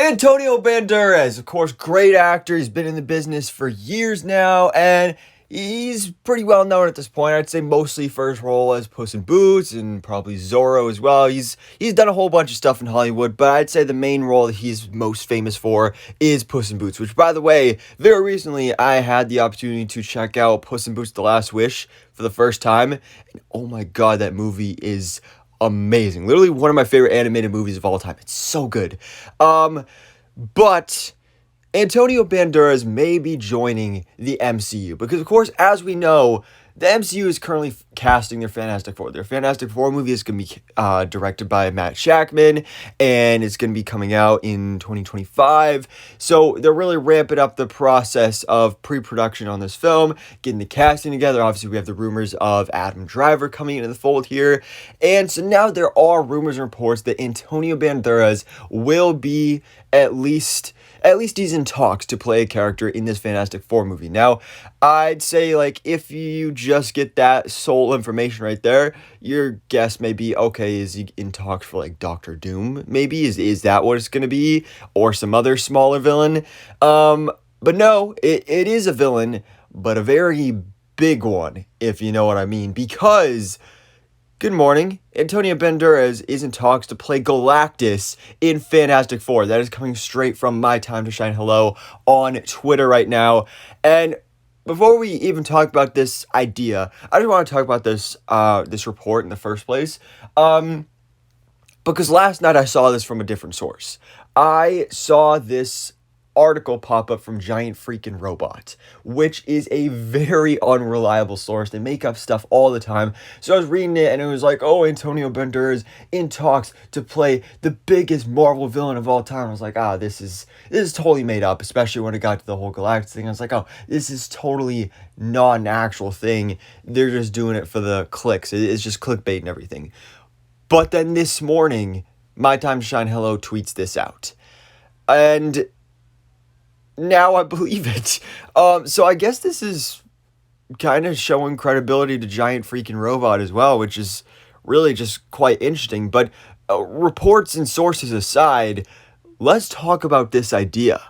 Antonio Banderas, of course, great actor. He's been in the business for years now, and he's pretty well known at this point. I'd say mostly for his role as Puss in Boots and probably Zorro as well. He's done a whole bunch of stuff in Hollywood, but I'd say the main role that he's most famous for is Puss in Boots, which, by the way, very recently I had the opportunity to check out Puss in Boots: The Last Wish for the first time, and oh my god, that movie is amazing. Literally one of my favorite animated movies of all time. It's so good. But Antonio Banderas may be joining the MCU because, of course, as we know, the MCU is currently casting their Fantastic Four. Their Fantastic Four movie is going to be directed by Matt Shackman, and it's going to be coming out in 2025. So they're really ramping up the process of pre-production on this film, getting the casting together. Obviously, we have the rumors of Adam Driver coming into the fold here. And so now there are rumors and reports that Antonio Banderas will be at least he's in talks to play a character in this Fantastic Four movie. Now, I'd say, like, if you just get that sole information right there, your guess may be, okay, is he in talks for, like, Doctor Doom, maybe? Is that what it's going to be? Or some other smaller villain? But no, it is a villain, but a very big one, if you know what I mean, because... Good morning. Antonio Banderas is in talks to play Galactus in Fantastic Four. That is coming straight from My Time to Shine Hello on Twitter right now. And before we even talk about this idea, I just want to talk about this report in the first place. Because last night I saw this from a different source. I saw this article pop up from Giant Freaking Robot, which is a very unreliable source. They make up stuff all the time. So I was reading it and it was like, oh, Antonio Banderas in talks to play the biggest Marvel villain of all time. I was like, this is totally made up, especially when it got to the whole Galactus thing. I was like, oh, this is totally not an actual thing. They're just doing it for the clicks. It's just clickbait and everything. But then this morning, My Time to Shine Hello tweets this out. And now I believe it. So I guess this is kind of showing credibility to Giant Freaking Robot as well, which is really just quite interesting. But reports and sources aside, let's talk about this idea.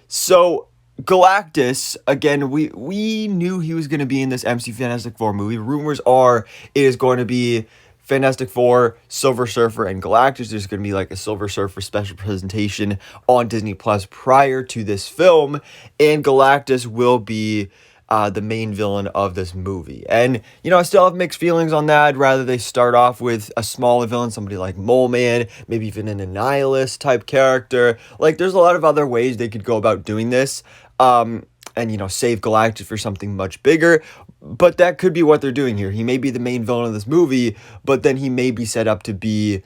So Galactus, again, we knew he was going to be in this MCU Fantastic Four movie. Rumors are it is going to be Fantastic Four, Silver Surfer, and Galactus. There's going to be like a Silver Surfer special presentation on Disney Plus prior to this film, and Galactus will be the main villain of this movie. And, you know, I still have mixed feelings on that. I'd rather they start off with a smaller villain, somebody like Mole Man, maybe even an Annihilus type character. Like, there's a lot of other ways they could go about doing this. And, you know, save Galactus for something much bigger. But that could be what they're doing here. He may be the main villain of this movie, but then he may be set up to be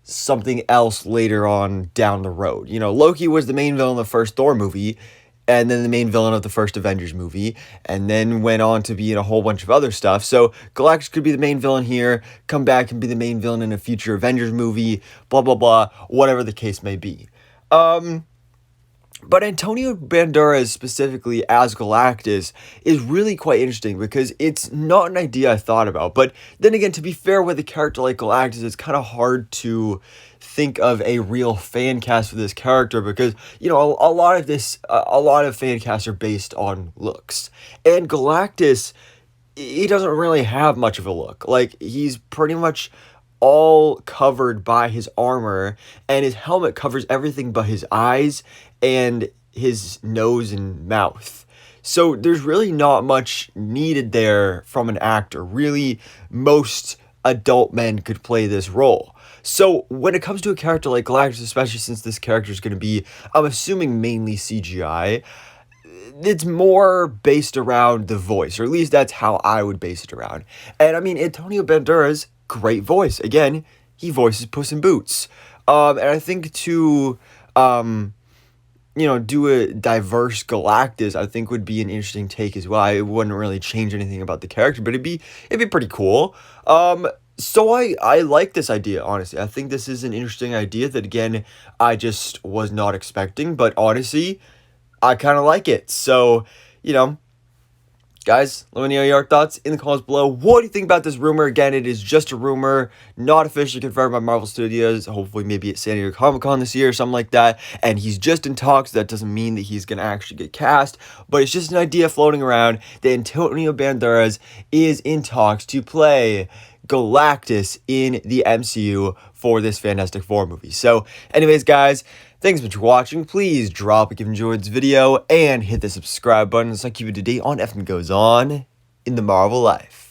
something else later on down the road. You know, Loki was the main villain of the first Thor movie, and then the main villain of the first Avengers movie, and then went on to be in a whole bunch of other stuff. So Galactus could be the main villain here, come back and be the main villain in a future Avengers movie, blah, blah, blah, whatever the case may be. But Antonio Banderas specifically as Galactus is really quite interesting because it's not an idea I thought about. But then again, to be fair with a character like Galactus, it's kind of hard to think of a real fan cast for this character because, you know, a lot of fan casts are based on looks. And Galactus, he doesn't really have much of a look. Like, he's pretty much all covered by his armor, and his helmet covers everything but his eyes and his nose and mouth. So there's really not much needed there from an actor. Really, most adult men could play this role. So when it comes to a character like Galactus, especially since this character is going to be, I'm assuming, mainly CGI, it's more based around the voice, or at least that's how I would base it around. And I mean, Antonio Banderas, great voice. Again, he voices Puss in Boots. And I think to, do a diverse Galactus, I think would be an interesting take as well. It wouldn't really change anything about the character, but it'd be pretty cool. So I like this idea, honestly. I think this is an interesting idea that, again, I just was not expecting, but honestly, I kind of like it. So, you know, Guys, let me know your thoughts in the comments below. What do you think about this rumor? Again, it is just a rumor, not officially confirmed by Marvel Studios. Hopefully, maybe at San Diego Comic-Con this year or something like that. And he's just in talks. That doesn't mean that he's going to actually get cast. But it's just an idea floating around that Antonio Banderas is in talks to play Galactus in the MCU for this Fantastic Four movie. So, anyways, guys, thanks so much for watching. Please drop a like if you enjoyed this video and hit the subscribe button so I keep you up to date on everything that goes on in the Marvel life.